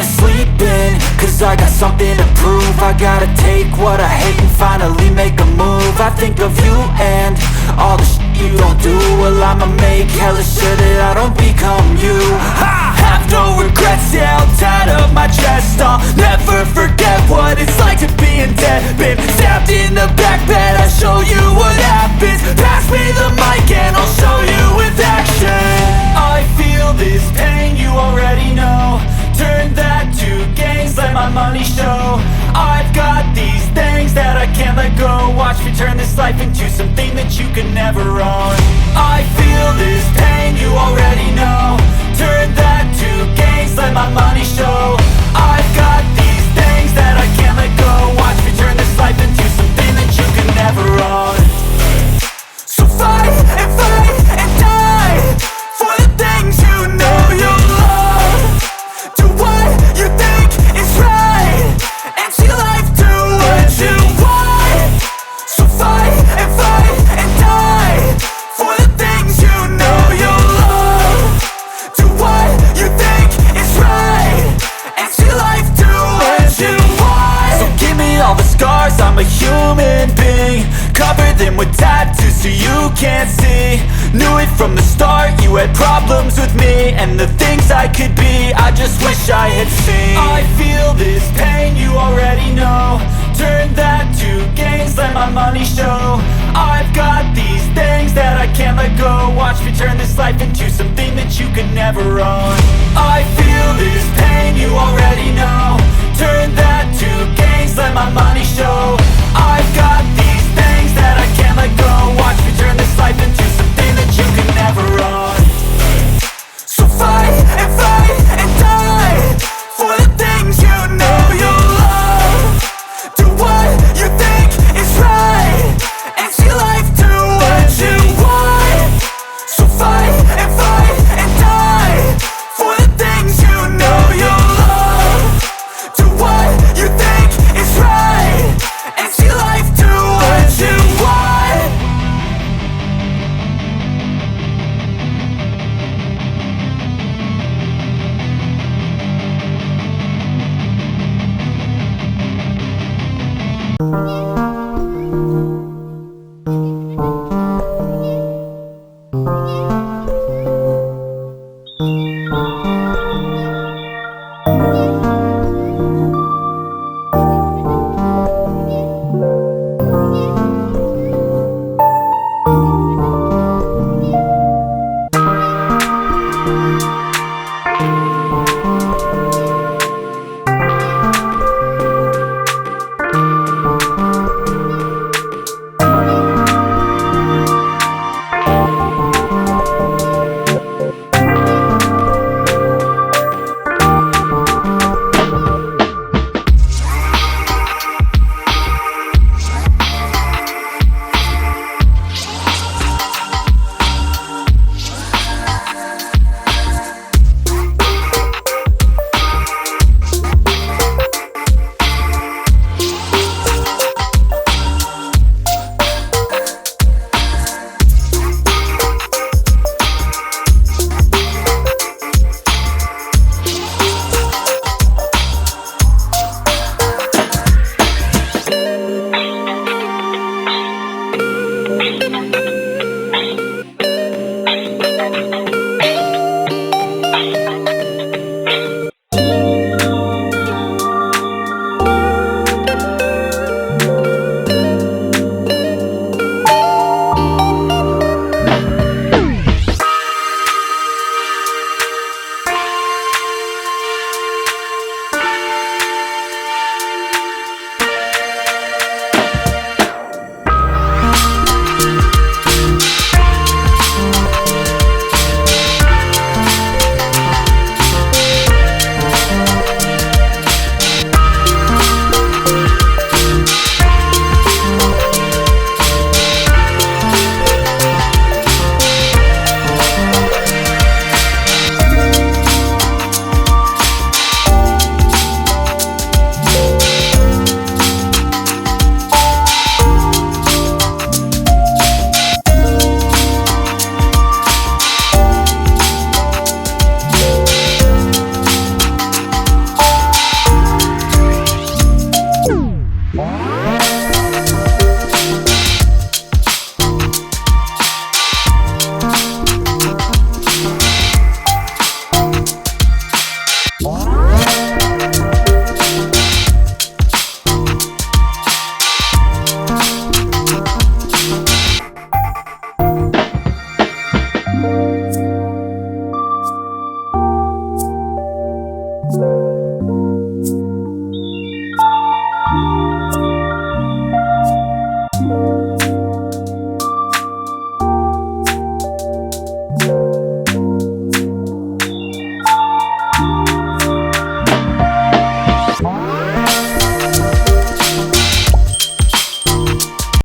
wanna sleep in, cause I got something to prove. I gotta take what I hate and finally make a move. I think of you and all the shit you don't do. Well, I'ma make hella sure that I don't become you. I have no regrets, yeah, I'll tie up my chest. I'll never forget what it's like to be in debt. Been stabbed in the back bed, I'll show you what happens. Pass me the mic and I'll show you with action. I feel this pain, you already know. Turn that to gains, let my money show. I've got these things that I can't let go. Watch me turn this life into something that you could never own. I feel this pain, you already know. Turn that to gains, let my money show. I've got these things that I can't let go. Watch me turn this life into something that you could never own. So fight and die for the things you know you love. Do what you think is right and see life do what you want. So fight and die for the things you know you love. Do what you think is right and see life do what you want. So give me all the scars, I'm a human being. Cover them with tattoos so you can't see. Knew it from the start, you had problems with me and the things I could be, I just wish I had seen. I feel this pain, you already know. Turn that to gains, let my money show. I've got these things that I can't let go. Watch me turn this life into something that you could never own. I feel this pain, you already know. Turn that to gains, let my money show. I've got these things that I can't let go. Watch me turn this life into something that you could never own. So fight and die for the things you know you love. Do what you think is right and see life do what you want. So fight and die for the things you know you love. Do what you think is right and see life do what you want.